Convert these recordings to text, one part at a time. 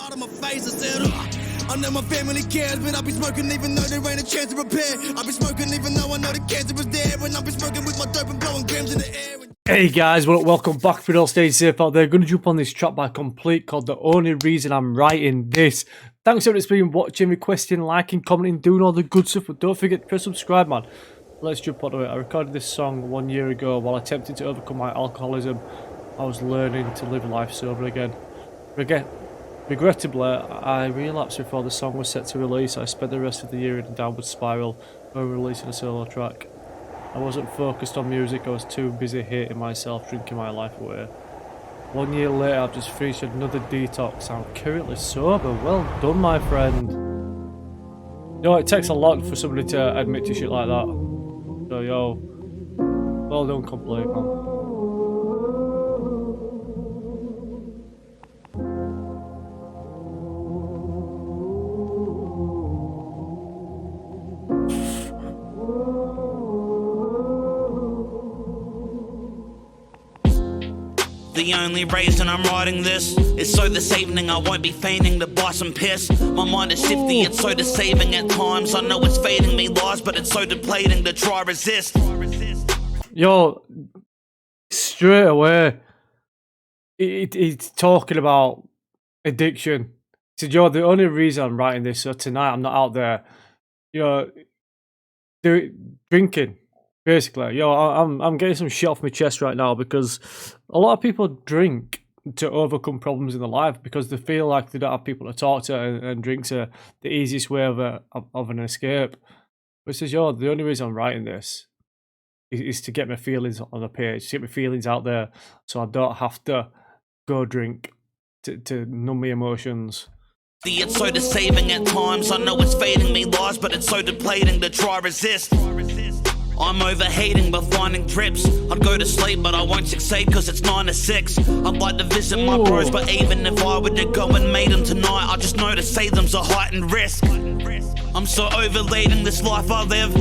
out of my face. I said, I know my family cares, but I'll be smoking even though there ain't a chance to repair. I'll be smoking even though I know the cancer is there, and I'll be smoking with my dope and blowing grams in the air. Hey guys, well, welcome back. For all stay safe out there. Gonna jump on this track by Complete called The Only Reason I'm Writing This. Thanks everyone that's been watching, requesting, liking, commenting, doing all the good stuff, but don't forget to press subscribe, man. Let's jump onto it. I recorded this song 1 year ago while attempting to overcome my alcoholism. I was learning to live life sober again. Regrettably, I relapsed before the song was set to release. I spent the rest of the year in a downward spiral over releasing a solo track. I wasn't focused on music, I was too busy hating myself, drinking my life away. 1 year later, I've just finished another detox. I'm currently sober. Well done, my friend. You know, it takes a lot for somebody to admit to shit like that. So, yo, well done, Complete, man. The only reason I'm writing this is so this evening I won't be feigning to buy some piss. My mind is shifty, it's so deceiving at times. I know it's feeding me lies, but it's so depleting to try resist. Yo, straight away, it's talking about addiction. He said, yo, the only reason I'm writing this, so tonight I'm not out there, you know, drinking. Basically, yo, I'm getting some shit off my chest right now because a lot of people drink to overcome problems in their life because they feel like they don't have people to talk to, and drinks are the easiest way of an escape. But it says, yo, the only reason I'm writing this is to get my feelings on the page, to get my feelings out there, so I don't have to go drink to numb my emotions. It's so deceiving at times. I know it's feeding me lies, but it's so depleting to try resist. I'm overheating but finding trips. I'd go to sleep but I won't succeed cause it's 9 to 6. I'd like to visit my bros, but even if I were to go and meet them tonight, I just know to see them's a heightened risk. I'm so overleading this life I live.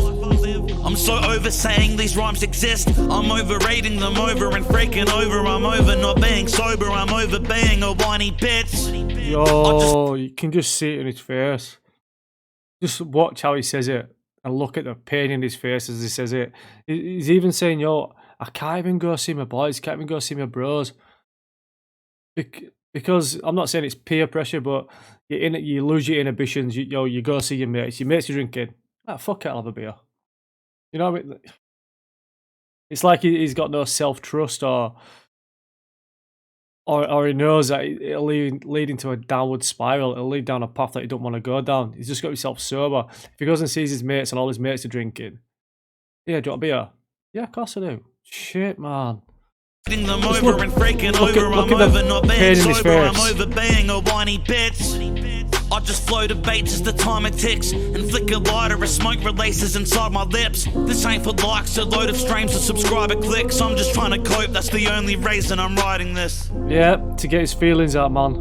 I'm so over saying these rhymes exist. I'm overreading them over and freaking over. I'm over not being sober, I'm over being a whiny bitch. Yo, you can just see it in his face. Just watch how he says it. And look at the pain in his face as he says it. He's even saying, yo, I can't even go see my boys, can't even go see my bros. Because, I'm not saying it's peer pressure, but you lose your inhibitions. You go see your mates are drinking. Ah, fuck it, I'll have a beer. You know what I mean? It's like he's got no self-trust or he knows that it'll lead into a downward spiral. It'll lead down a path that he don't want to go down. He's just got himself sober. If he goes and sees his mates and all his mates are drinking, yeah, do you want a beer? Yeah, of course I do. Shit, man. Them over and freaking over. I'm over not being sober. I'm over being a whiny bitch. I just flow to beats as the timer ticks and flick a lighter as smoke releases inside my lips. This ain't for likes, a load of streams or subscriber clicks. I'm just trying to cope, that's the only reason I'm writing this. Yeah, to get his feelings out, man.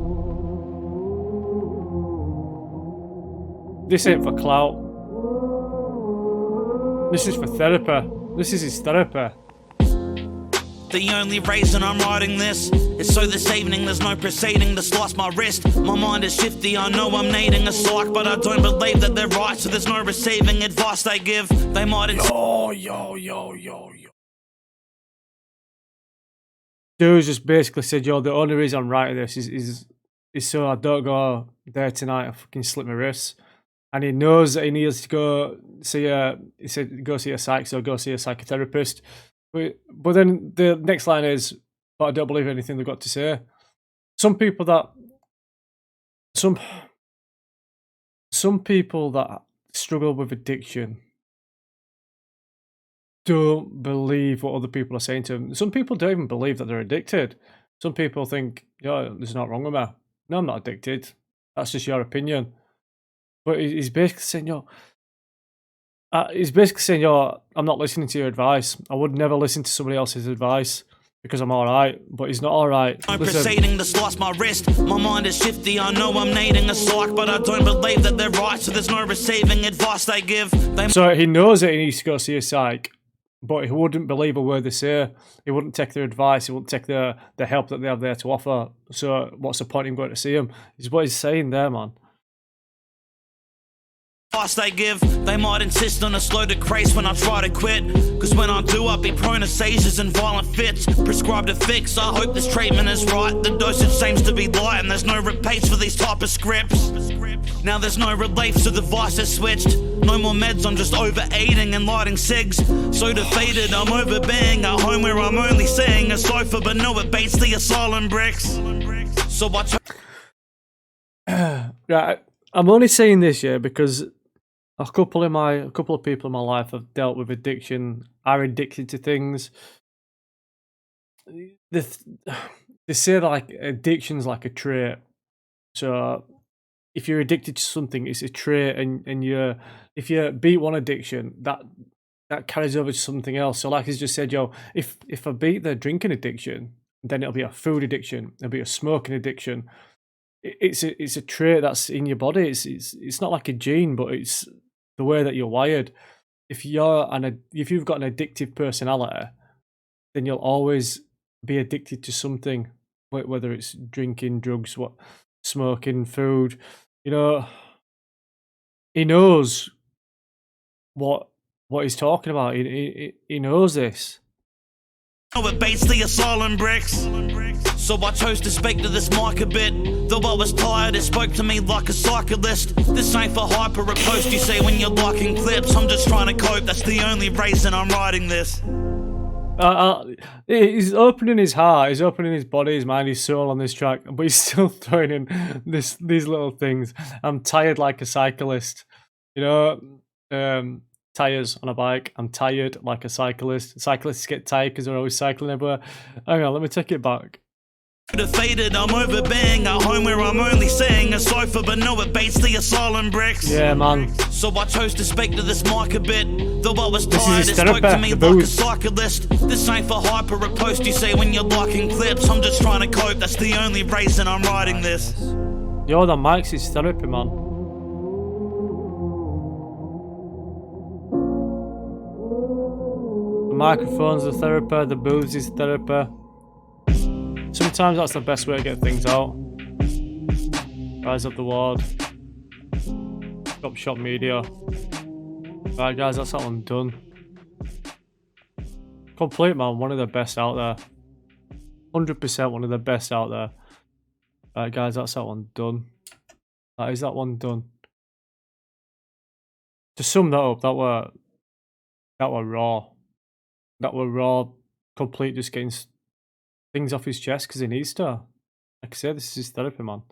This ain't for clout. This is for therapy. This is his therapy. The only reason I'm writing this is so this evening there's no proceeding to slice my wrist. My mind is shifty, I know I'm needing a psych, but I don't believe that they're right, so there's no receiving advice they give. They might... Yo. Dude just basically said, yo, the only reason I'm writing this is so I don't go there tonight and fucking slip my wrists. And he knows that he needs to go see he said go see a psych, so go see a psychotherapist. But then the next line is, but I don't believe anything they've got to say. Some people that struggle with addiction don't believe what other people are saying to them. Some people don't even believe that they're addicted. Some people think, yo, there's nothing wrong with me. No, I'm not addicted. That's just your opinion. But he's basically saying, yo, I'm not listening to your advice. I would never listen to somebody else's advice because I'm alright, but he's not alright. I'm proceeding to slice my wrist. My mind is shifty, I know I'm needing a psych, but I don't believe that they're right, so there's no receiving advice they give. So he knows that he needs to go see a psych, but he wouldn't believe a word they say. He wouldn't take their advice. He wouldn't take the help that they have there to offer. So what's the point in going to see him? Is what he's saying there, man. Advice they give, they might insist on a slow decrease when I try to quit. Cause when I do, I'll be prone to seizures and violent fits. Prescribed a fix, I hope this treatment is right. The dosage seems to be light and there's no repeats for these type of scripts. Now there's no relief, so the vice has switched. No more meds, I'm just overeating and lighting cigs. So defeated, I'm over being at home where I'm only seeing a sofa, but no, it beats the asylum bricks. So I Right, I'm only saying this, yeah, because a couple of people in my life have dealt with addiction, are addicted to things. They say like addiction's like a trait. So if you're addicted to something, it's a trait, and if you beat one addiction, that carries over to something else. So like he's just said, yo, if I beat the drinking addiction, then it'll be a food addiction, it'll be a smoking addiction. It's a trait that's in your body. It's not like a gene, but it's the way that you're wired. If you've got an addictive personality, then you'll always be addicted to something, whether it's drinking, drugs, smoking, food. You know, he knows what he's talking about. He knows this. know it beats the asylum bricks. So I chose to speak to this mic a bit. Though I was tired, it spoke to me like a cyclist. This ain't for hyper a post you see when you're liking clips. I'm just trying to cope, that's the only reason I'm writing this. He's opening his heart, he's opening his body, his mind, his soul on this track, but he's still throwing in these little things. I'm tired like a cyclist, you know. Tires on a bike. I'm tired like a cyclist. Cyclists get tired because they're always cycling everywhere. Hang on, let me take it back. Defeated, I'm over being at home where I'm only seeing a sofa, but no, it beats the asylum bricks. Yeah, man. So I chose to speak to this mic a bit. Though I was This is tired, his it spoke to therapy, me the like a booze. cyclist. This ain't for hyper a post you see when you're liking clips. I'm just trying to cope, that's the only reason I'm writing this. Yo, the mic's his therapy, man. The microphone's the therapy, the booze is therapy. Sometimes that's the best way to get things out. Rise up the ward. Stop shop media. Right, guys, that's that one done. Complete, man. One of the best out there. 100% one of the best out there. Right, guys, that's that one done. That is that one done. To sum that up, that were raw. That were raw. Complete, just getting things off his chest because he needs to. Like I say, this is his therapy, man.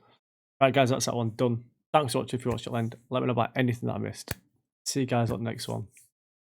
Right, guys, that's that one done. Thanks for watching. If you watched it, let me know about anything that I missed. See you guys on the next one.